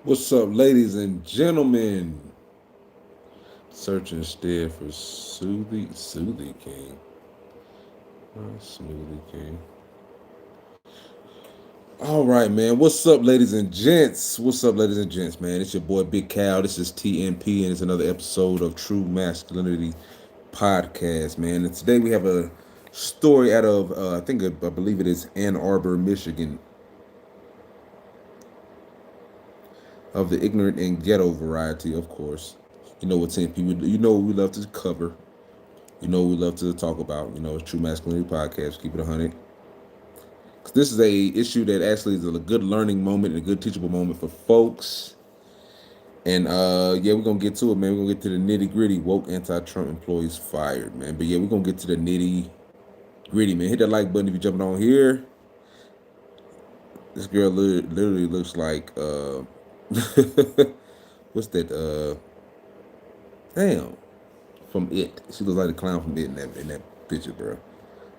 What's up, ladies and gentlemen? Search instead for Smoothie King. Smoothie King. All right, man. What's up, ladies and gents? What's up, ladies and gents, man? It's your boy Big Cal. This is TNP, and it's another episode of True Masculinity Podcast, man. And today we have a story out of, I believe it is Ann Arbor, Michigan, of the ignorant and ghetto variety, of course. You know what TNP, you know what we love to cover. You know what we love to talk about. You know, it's True Masculinity Podcast. Keep it 100. This is a issue that actually is a good learning moment and a good teachable moment for folks. And yeah, we're gonna get to it, man. We're gonna get to the nitty gritty. Woke anti-Trump employees fired, man. But yeah, we're gonna get to the nitty gritty, man. Hit that like button if you're jumping on here. This girl literally looks like what's that? Damn, from It. She looks like the clown from It in that picture, bro.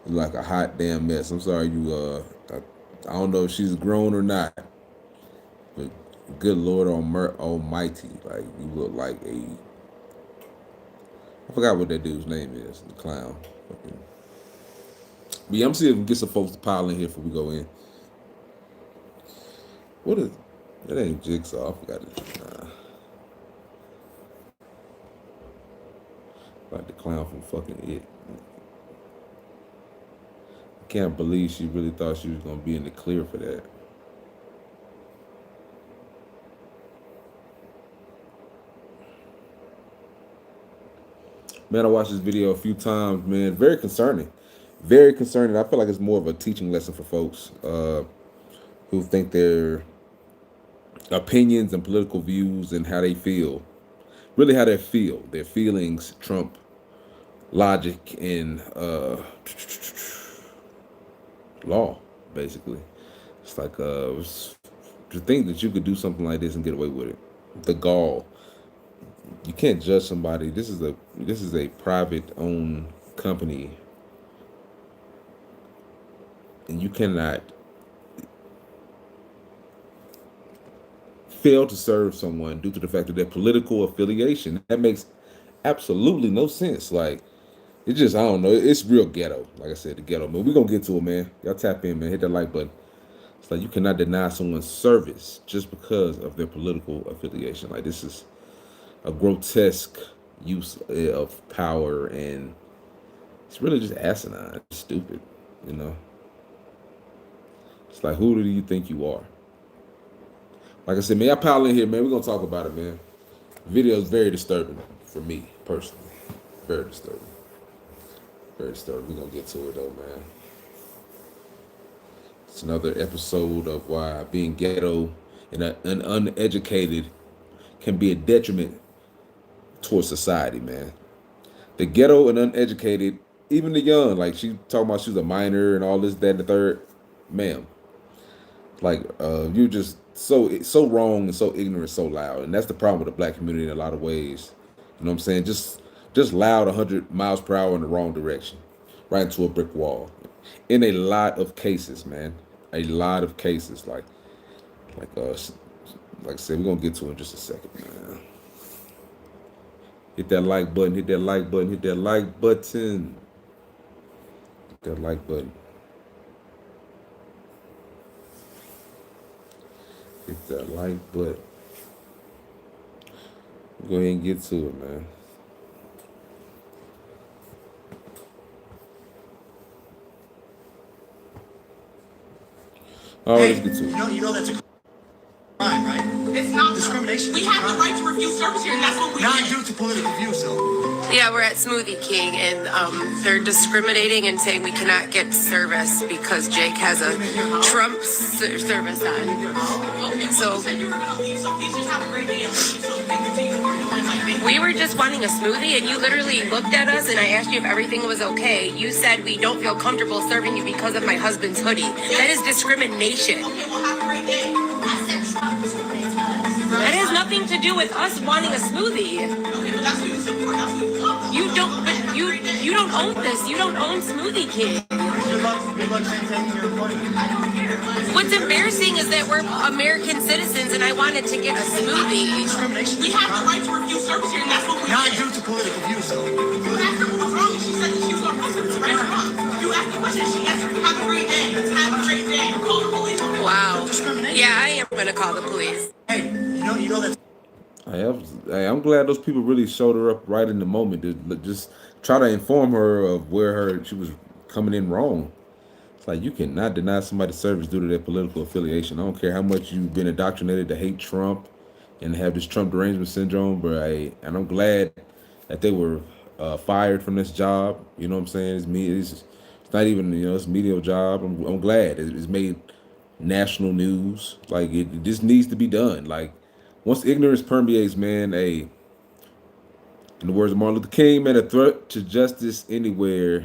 Like a hot damn mess. I'm sorry, I don't know if she's grown or not, but good Lord Almighty, like you look like I forgot what that dude's name is, the clown. Fucking. But yeah, I'm seeing if we can get some folks to pile in here before we go in. What is that? Ain't Jigsaw. I forgot it. Like the clown from fucking It. I can't believe she really thought she was gonna be in the clear for that. Man, I watched this video a few times, man. Very concerning. Very concerning. I feel like it's more of a teaching lesson for folks who think their opinions and political views and how they feel, really how they feel, their feelings trump logic and law, basically. It's like to think that you could do something like this and get away with it. The gall. You can't judge somebody. This is a private owned company, and you cannot fail to serve someone due to the fact of their political affiliation. That makes absolutely no sense. Like, it just, I don't know. It's real ghetto. Like I said, the ghetto, man. We're going to get to it, man. Y'all tap in, man. Hit that like button. It's like you cannot deny someone's service just because of their political affiliation. Like, this is a grotesque use of power, and it's really just asinine. It's stupid, you know? It's like, who do you think you are? Like I said, man, y'all pile in here, man. We're gonna talk about it, man. The video is very disturbing for me personally. Very disturbing. Very disturbing. We're gonna get to it though, man. It's another episode of why being ghetto and uneducated can be a detriment towards society, man. The ghetto and uneducated, even the young, like she talking about she was a minor and all this, that, and the third. Ma'am, like you're just so wrong and so ignorant, so loud, and that's the problem with the black community in a lot of ways. You know what I'm saying? Just loud 100 miles per hour in the wrong direction, right into a brick wall. In a lot of cases, man, a lot of cases, like I said, we're gonna get to it in just a second, man. Hit that like button, hit that like button, hit that like button, hit that like button. Hit that like button. Go ahead and get to it, man. All right, let's get to it. You know that's a crime, right? It's not Discrimination. We have the right to refuse service here, and that's what we Not did. due to political views, though. Yeah, we're at Smoothie King, and they're discriminating and saying we cannot get service because Jake has a Trump service on. So we were just wanting a smoothie, and you literally looked at us, and I asked you if everything was okay. You said we don't feel comfortable serving you because of my husband's hoodie. That is discrimination. That has nothing to do with us wanting a smoothie. You don't own this. You don't own Smoothie King. Good luck maintaining your appointment. What's embarrassing is that we're American citizens and I wanted to get a smoothie. Discrimination. We have the right to refuse service here, and that's what we Not did. due to political views, though. You asked her what was wrong, and she said that she was on purpose, right or wrong. You asked the question, she answered, have a great day. Have a great day. Call the police. Wow. Discrimination. Yeah, I am gonna call the police. Hey, you know that's I'm glad those people really showed her up right in the moment to just try to inform her of where she was coming in wrong. It's like you cannot deny somebody service due to their political affiliation. I don't care how much you've been indoctrinated to hate Trump and have this Trump derangement syndrome, but and I'm glad that they were fired from this job. You know what I'm saying? It's not even it's a mediocre job. I'm glad it's made national news. Like it just needs to be done. Like once ignorance permeates, man, in the words of Martin Luther King, man, a threat to justice anywhere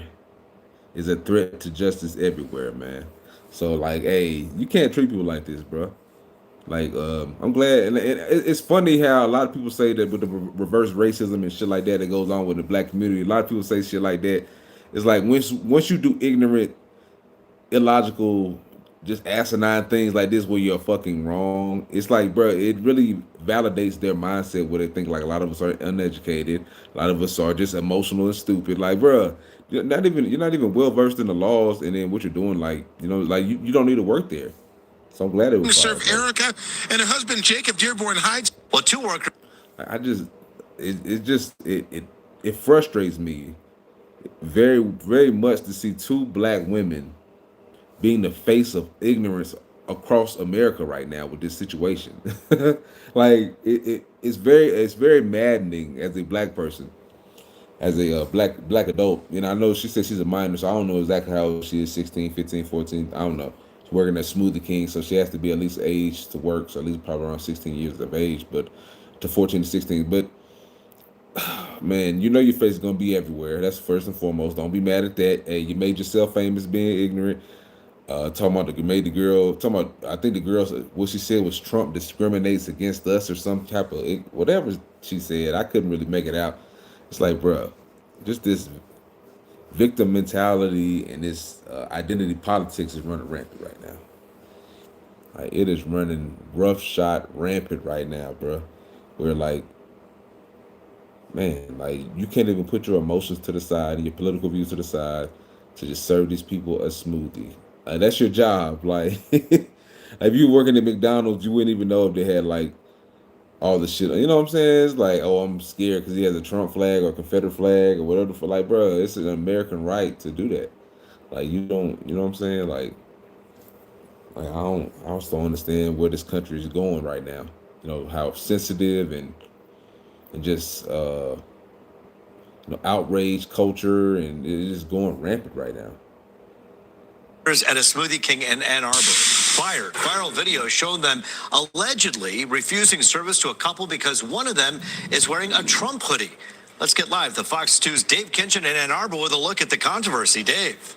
is a threat to justice everywhere, man. So like, hey, you can't treat people like this, bro. Like, I'm glad, and it's funny how a lot of people say that with the reverse racism and shit like that goes on with the black community. A lot of people say shit like that. It's like once you do ignorant, illogical, just asinine things like this where you're fucking wrong, it's like, bro, it really validates their mindset where they think like a lot of us are uneducated, a lot of us are just emotional and stupid. Like, bro, you're not even well versed in the laws, and then what you're doing, like, like you don't need to work there. So I'm glad it was Serve fired, Erica and her husband Jacob Dearborn Heights. Well, two workers. I just it frustrates me very, very much to see two black women being the face of ignorance across America right now with this situation. Like it's very maddening as a black person, as a black adult. I know she said she's a minor, so I don't know exactly how old she is, 16, 15, 14, I don't know. She's working at Smoothie King, so she has to be at least age to work, so at least probably around 16 years of age, but to 14 to 16. But man, your face is gonna be everywhere. That's first and foremost. Don't be mad at that. Hey, you made yourself famous being ignorant. Talking about I think the girl, what she said was Trump discriminates against us or some type of whatever she said. I couldn't really make it out. It's like, bro, just this victim mentality and this identity politics is running rampant right now. Like it is running roughshod rampant right now, bro. Where like, man, like you can't even put your emotions to the side and your political views to the side to just serve these people a smoothie. That's your job. Like, if you working at McDonald's, you wouldn't even know if they had like all the shit. You know what I'm saying? It's like, oh, I'm scared because he has a Trump flag or Confederate flag or whatever. Like, bro, it's an American right to do that. Like, you don't. You know what I'm saying? Like I just don't understand where this country is going right now. How sensitive and just outrage culture, and it is going rampant right now. At a Smoothie King in Ann Arbor fired. Viral video showed them allegedly refusing service to a couple because one of them is wearing a Trump hoodie. Let's get live to Fox 2's Dave Kinchin in Ann Arbor with a look at the controversy. Dave.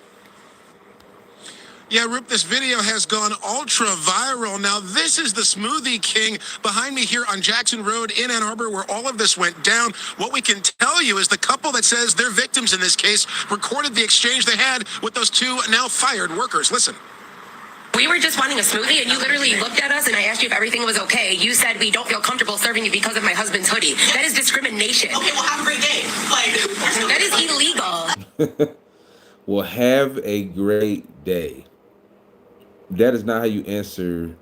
Yeah, Rip, this video has gone ultra viral. Now, this is the Smoothie King behind me here on Jackson Road in Ann Arbor, where all of this went down. What we can tell you is the couple that says they're victims in this case recorded the exchange they had with those two now fired workers. Listen. We were just wanting a smoothie, and you literally looked at us, and I asked you if everything was okay. You said we don't feel comfortable serving you because of my husband's hoodie. That is discrimination. Okay, well, have a great day. Like, That is illegal. Well, have a great day. That is not how you answer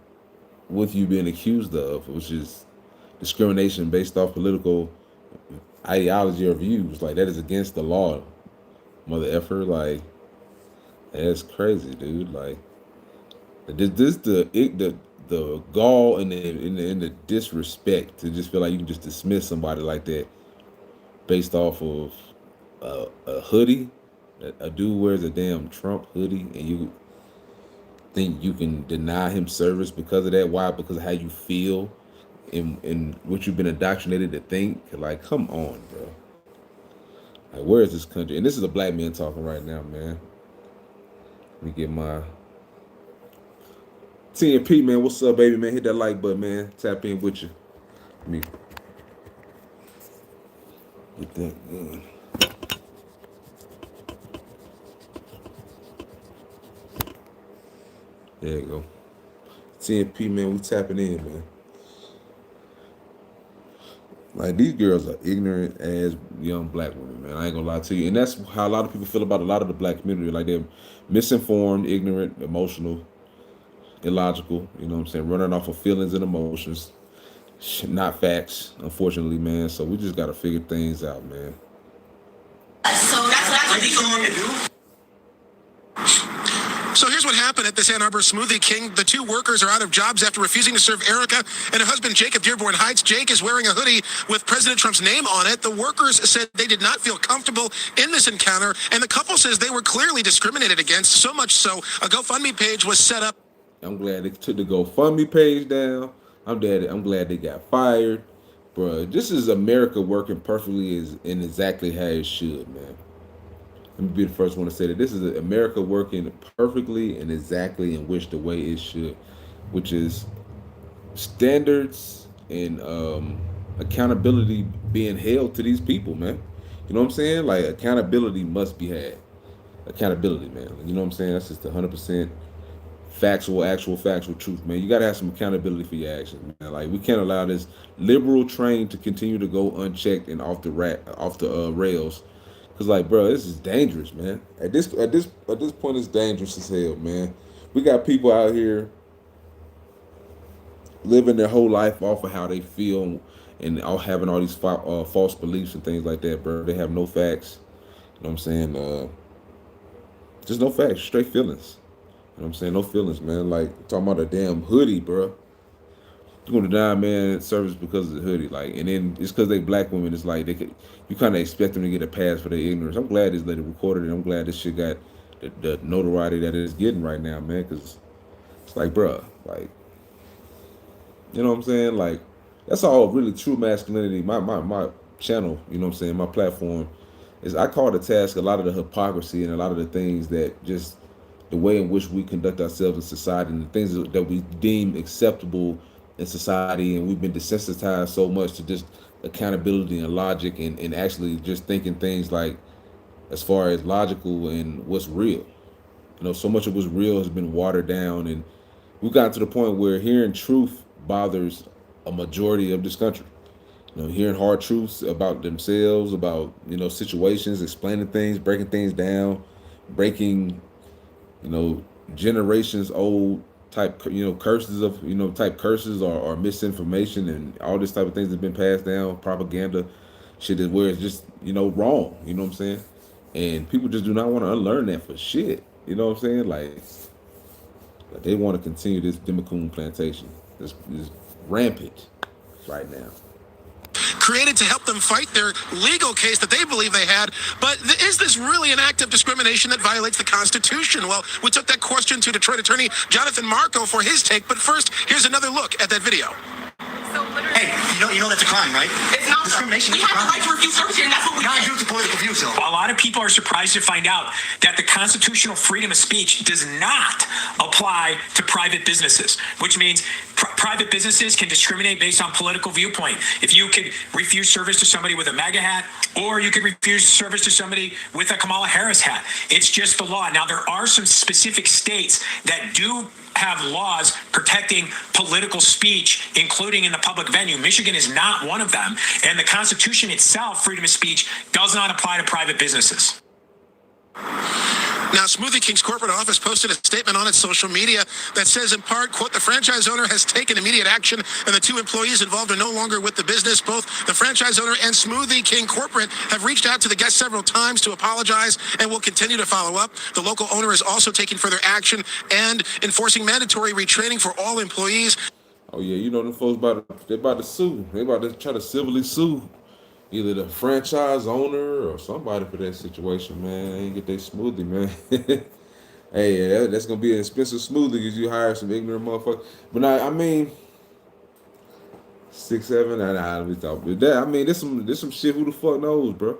what you've been accused of, which is discrimination based off political ideology or views. Like, that is against the law, mother effer. Like, that's crazy, dude. Like, this the gall and the disrespect to just feel like you can just dismiss somebody like that based off of a hoodie. A dude wears a damn Trump hoodie, and you think you can deny him service because of that? Why? Because of how you feel and what you've been indoctrinated to think. Like, come on, bro. Like, where is this country? And this is a black man talking right now, man. Let me get my TNP, man. What's up, baby, man? Hit that like button, man. Tap in with you. Let me get that going. There you go. TNP, man, we tapping in, man. Like, these girls are ignorant as young black women, man. I ain't gonna lie to you. And that's how a lot of people feel about a lot of the black community. Like, they're misinformed, ignorant, emotional, illogical, you know what I'm saying? Running off of feelings and emotions. Not facts, unfortunately, man. So we just gotta figure things out, man. So that's what they going to do. So here's what happened at this Ann Arbor Smoothie King. The two workers are out of jobs after refusing to serve Erica and her husband Jake of Dearborn Heights. Jake is wearing a hoodie with President Trump's name on it. The workers said they did not feel comfortable in this encounter, and the couple says they were clearly discriminated against, so much so a GoFundMe page was set up. I'm glad they took the GoFundMe page down. I'm glad they got fired. Bruh, this is America working perfectly and exactly how it should, man. Let me be the first one to say that this is America working perfectly and exactly in which the way it should, which is standards and accountability being held to these people, man. You know what I'm saying? Like, accountability must be had. Accountability, man. You know what I'm saying? That's just 100% actual factual truth, man. You gotta have some accountability for your actions, man. Like, we can't allow this liberal train to continue to go unchecked and off the rails. Cause, like, bro, this is dangerous, man. At this point, it's dangerous as hell, man. We got people out here living their whole life off of how they feel and all having all these false beliefs and things like that, bro. They have no facts. You know what I'm saying? Just no facts, straight feelings. You know what I'm saying? No feelings, man. Like, talking about a damn hoodie, bro. You're gonna deny, man, service because of the hoodie. Like, and then it's because they black women. It's like you kind of expect them to get a pass for their ignorance. I'm glad this lady recorded it. I'm glad this shit got the notoriety that it's getting right now, man. Because it's like, bro, like, you know what I'm saying? Like, that's all really true masculinity. My channel, you know what I'm saying? My platform is, I call to task a lot of the hypocrisy and a lot of the things that just the way in which we conduct ourselves in society and the things that we deem acceptable in society, and we've been desensitized so much to just accountability and logic and actually just thinking things like as far as logical and what's real. You know, so much of what's real has been watered down, and we've gotten to the point where hearing truth bothers a majority of this country. You know, hearing hard truths about themselves, about, you know, situations, explaining things, breaking things down, breaking, you know, generations old type, you know, curses of, you know, type curses or misinformation and all this type of things that have been passed down, propaganda shit is where it's just, you know, wrong. You know what I'm saying? And people just do not want to unlearn that for shit. You know what I'm saying? Like they want to continue this Democune plantation. This rampant right now. Created to help them fight their legal case that they believe they had. But is this really an act of discrimination that violates the Constitution? Well, we took that question to Detroit attorney Jonathan Marco for his take. But first, here's another look at that video. So literally, Hey, you know that's a crime, right? it's not Discrimination We is a have the crime. right to refuse service here, and that's what we Not did. due to political views, though. A lot of people are surprised to find out that the constitutional freedom of speech does not apply to private businesses, which means private businesses can discriminate based on political viewpoint. If you could refuse service to somebody with a MAGA hat, or you could refuse service to somebody with a Kamala Harris hat. It's just the law. Now, there are some specific states that do have laws protecting political speech, including in the public venue. Michigan is not one of them. And the Constitution itself, freedom of speech, does not apply to private businesses. Now, Smoothie King's corporate office posted a statement on its social media that says, in part, quote, the franchise owner has taken immediate action and the two employees involved are no longer with the business. Both the franchise owner and Smoothie King corporate have reached out to the guests several times to apologize and will continue to follow up. The local owner is also taking further action and enforcing mandatory retraining for all employees. Oh yeah, you know them folks they're about to sue. They about to try to civilly sue either the franchise owner or somebody for that situation, man. They ain't get their smoothie, man. Hey, yeah, that's gonna be an expensive smoothie because you hire some ignorant motherfucker. But I mean, 6, 7, we talk about that. I mean, there's some shit. Who the fuck knows, bro? You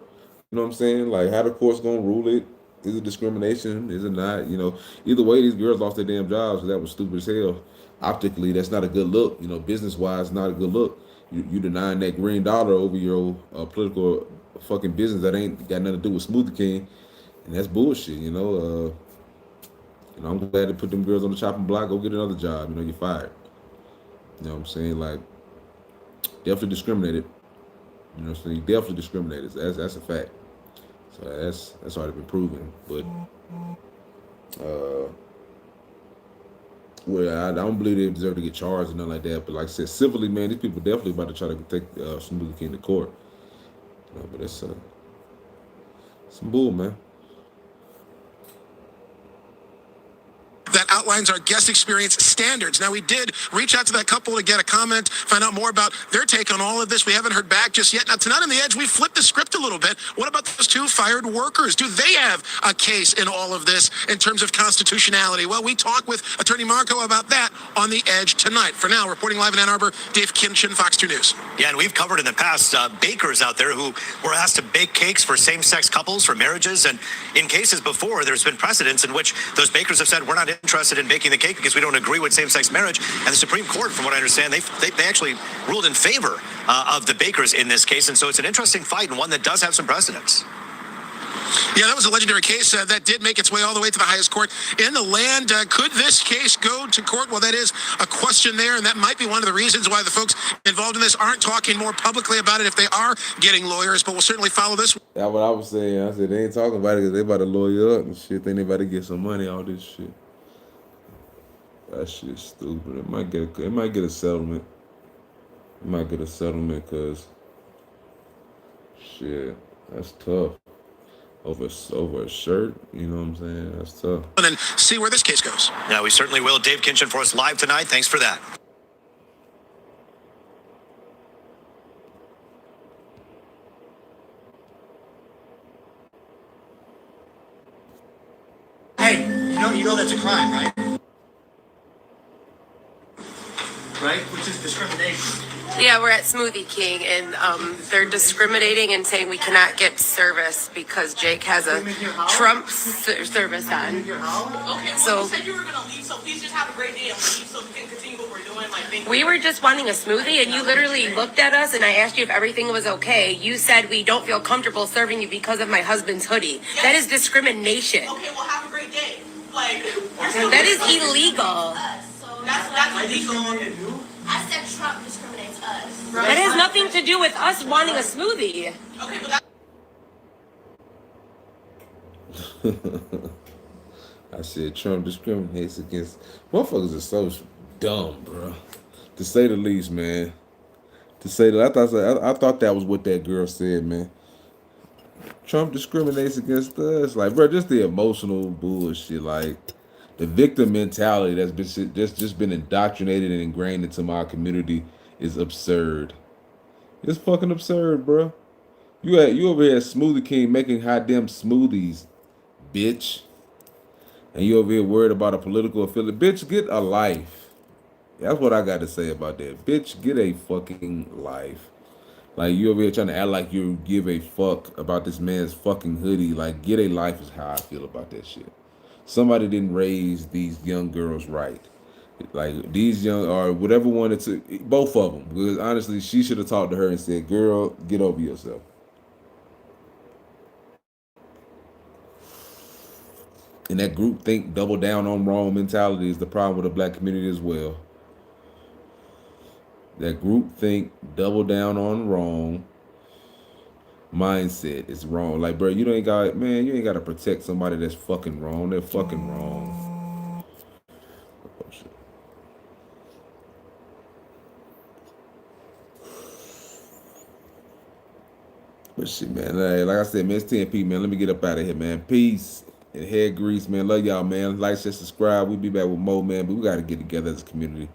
know what I'm saying? Like, how the court's gonna rule it? Is it discrimination? Is it not? You know, either way, these girls lost their damn jobs. So that was stupid as hell. Optically, that's not a good look. You know, business wise, not a good look. You denying that green dollar over your political fucking business that ain't got nothing to do with Smoothie King, and that's bullshit. You know, You know, I'm glad to put them girls on the chopping block. Go get another job. You know, you're fired. You know what I'm saying? Like, definitely discriminated. You know what I'm saying? Definitely discriminated. That's a fact. So that's already been proven. But well, I don't believe they deserve to get charged or nothing like that. But like I said, civilly, man, these people definitely about to try to take Smoothie King to court. You know, but that's some bull, man. That outlines our guest experience standards. Now, we did reach out to that couple to get a comment, find out more about their take on all of this. We haven't heard back just yet. Now, tonight on The Edge, we flipped the script a little bit. What about those two fired workers? Do they have a case in all of this in terms of constitutionality? Well, we talked with Attorney Marco about that on The Edge tonight. For now, reporting live in Ann Arbor, Dave Kinchin, Fox 2 News. Yeah, and we've covered in the past bakers out there who were asked to bake cakes for same-sex couples, for marriages, and in cases before, there's been precedents in which those bakers have said, we're not interested in baking the cake because we don't agree with same-sex marriage. And the Supreme Court, from what I understand, they actually ruled in favor of the bakers in this case. And so it's an interesting fight and one that does have some precedents. Yeah, that was a legendary case that did make its way all the way to the highest court in the land. Could this case go to court? Well, that is a question there, and that might be one of the reasons why the folks involved in this aren't talking more publicly about it if they are getting lawyers, but we'll certainly follow this. That's what I was saying. I said they ain't talking about it because they about to lawyer up and shit. Think they about to get some money, all this shit. That shit's stupid. It might get a settlement. It might get a settlement because shit, that's tough. Over a shirt, you know what I'm saying? That's tough. And then see where this case goes. Yeah, we certainly will. Dave Kinchin for us live tonight. Thanks for that. Hey, you know that's a crime, right? Right? Which is discrimination. Yeah, we're at Smoothie King, and they're discriminating and saying we cannot get service because Jake has a Trump service on. Okay, So- well, you said you were gonna leave, so please just have a great day and leave so we can continue what we're doing. Like, thank you. We were just wanting a smoothie, and you literally looked at us, and I asked you if everything was okay. You said we don't feel comfortable serving you because of my husband's hoodie. That is discrimination. Okay, well, have a great day. Like, you're still That is illegal. that's illegal. I said Trump discriminates us. That has nothing to do with us wanting a smoothie. Okay, but that. I said Trump discriminates against motherfuckers are so dumb, bro. To say the least, man. To say that, I thought that was what that girl said, man. Trump discriminates against us, like, bro, just the emotional bullshit, like the victim mentality that's been just been indoctrinated and ingrained into my community is absurd. It's fucking absurd, bro. You over here at Smoothie King making hot damn smoothies, bitch. And you over here worried about a political affiliate. Bitch, get a life. That's what I got to say about that. Bitch, get a fucking life. Like, you over here trying to act like you give a fuck about this man's fucking hoodie. Like, get a life is how I feel about that shit. Somebody didn't raise these young girls right. Like, these young, or whatever wanted to, both of them. Because honestly, she should have talked to her and said, girl, get over yourself. And that group think double down on wrong mentality is the problem with the black community as well. That group think double down on wrong mindset is wrong. Like, bro, you ain't got to protect somebody that's fucking wrong. They're fucking wrong. Oh, shit. But shit, man, like I said, man, it's 10P, man. Let me get up out of here, man. Peace and head grease, man. Love y'all, man. Like, share, subscribe. We'll be back with more, man. But we got to get together as a community.